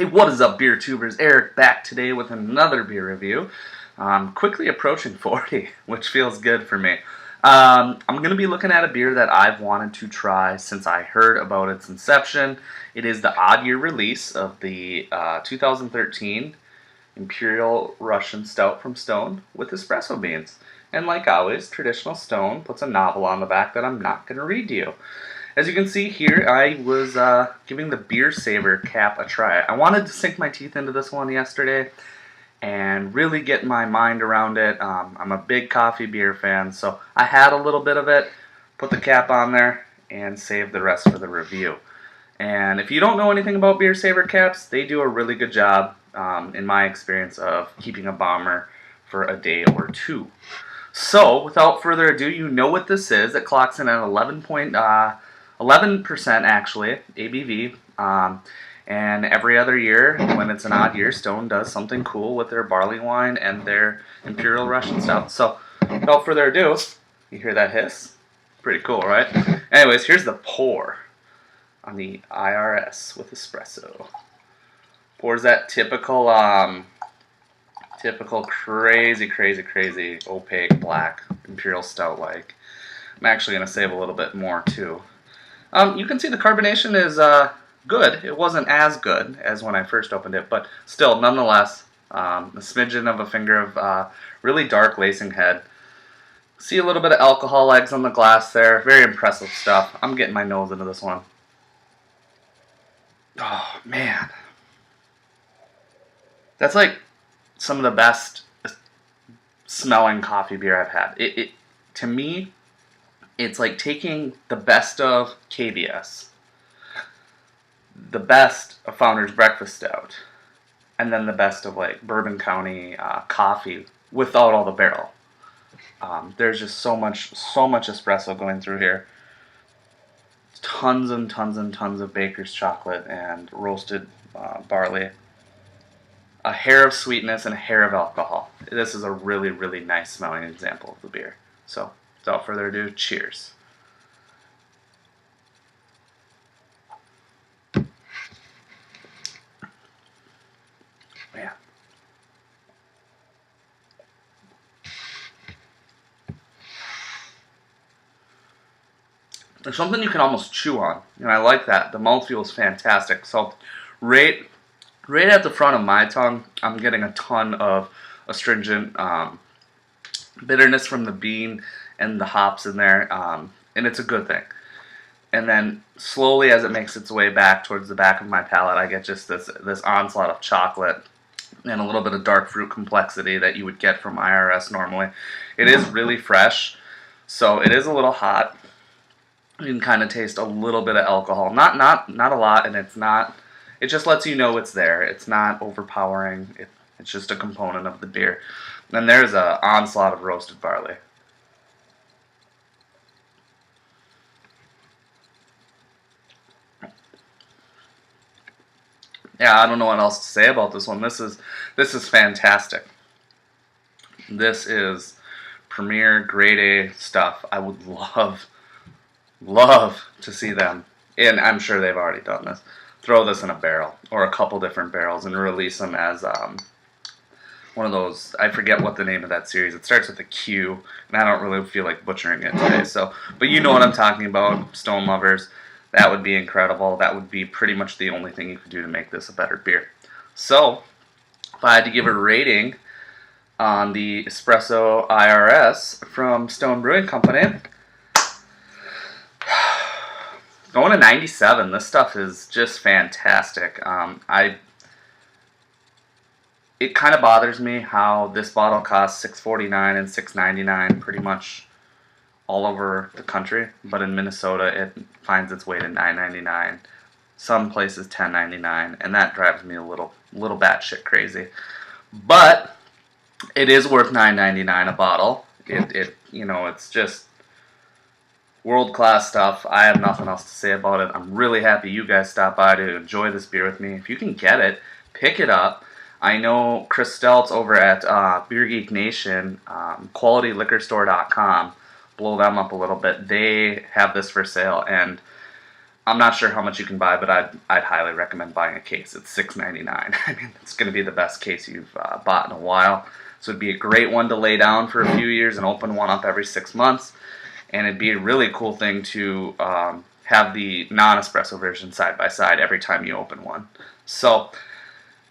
Hey, what is up, beer tubers? Eric back today with another beer review. Quickly approaching 40, which feels good for me. I'm going to be looking at a beer that I've wanted to try since I heard about its inception. It is the odd year release of the 2013 Imperial Russian Stout from Stone with espresso beans. And like always, traditional Stone puts a novel on the back that I'm not going to read to you. As you can see here, I was giving the Beer Saver cap a try. I wanted to sink my teeth into this one yesterday and really get my mind around it. I'm a big coffee beer fan, so I had a little bit of it, put the cap on there, and saved the rest for the review. And if you don't know anything about Beer Saver caps, they do a really good job, in my experience, of keeping a bomber for a day or two. So, without further ado, you know what this is. It clocks in at 11% actually, ABV, and every other year, when it's an odd year, Stone does something cool with their barley wine and their Imperial Russian Stout. So, without further ado, you hear that hiss? Pretty cool, right? Anyways, here's the pour on the IRS with espresso. Pours that typical crazy opaque black Imperial Stout like. I'm actually going to save a little bit more too. You can see the carbonation is good. It wasn't as good as when I first opened it, but still, nonetheless, a smidgen of a finger of really dark lacing head. See a little bit of alcohol eggs on the glass there. Very impressive stuff. I'm getting my nose into this one. Oh, man. That's like some of the best smelling coffee beer I've had. To me, it's like taking the best of KBS, the best of Founder's Breakfast Stout, and then the best of like Bourbon County coffee without all the barrel. There's just so much espresso going through here. Tons and tons and tons of baker's chocolate and roasted barley. A hair of sweetness and a hair of alcohol. This is a really, really nice smelling example of the beer. So, without further ado, cheers. Man. There's something you can almost chew on, and I like that. The mouthfeel is fantastic. So, right at the front of my tongue, I'm getting a ton of astringent bitterness from the bean and the hops in there, and it's a good thing. And then slowly, as it makes its way back towards the back of my palate, I get just this onslaught of chocolate and a little bit of dark fruit complexity that you would get from IRS normally. It is really fresh, so it is a little hot. You can kind of taste a little bit of alcohol, not a lot, and it's not. It just lets you know it's there. It's not overpowering. It's just a component of the beer. And there's an onslaught of roasted barley. Yeah, I don't know what else to say about this one. This is fantastic. This is premier grade A stuff. I would love to see them, and I'm sure they've already done this, throw this in a barrel or a couple different barrels and release them as one of those. I forget what the name of that series. It starts with a Q, and I don't really feel like butchering it today. So, but you know what I'm talking about, Stone lovers. That would be incredible. That would be pretty much the only thing you could do to make this a better beer. So, if I had to give a rating on the Espresso IRS from Stone Brewing Company, going to 97. This stuff is just fantastic. It kind of bothers me how this bottle costs $6.49 and $6.99 pretty much all over the country, but in Minnesota it finds its way to $9.99. Some places $10.99, and that drives me a little batshit crazy. But it is worth $9.99 a bottle. It's just world-class stuff. I have nothing else to say about it. I'm really happy you guys stopped by to enjoy this beer with me. If you can get it, pick it up. I know Chris Steltz over at Beer Geek Nation, qualityliquorstore.com, blow them up a little bit. They have this for sale, and I'm not sure how much you can buy, but I'd highly recommend buying a case. It's $6.99. I mean, it's going to be the best case you've bought in a while. So it'd be a great one to lay down for a few years and open one up every 6 months. And it'd be a really cool thing to have the non-espresso version side by side every time you open one. So,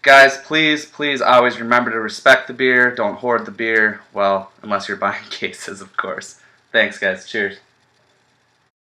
guys, please always remember to respect the beer. Don't hoard the beer. Well, unless you're buying cases, of course. Thanks, guys. Cheers.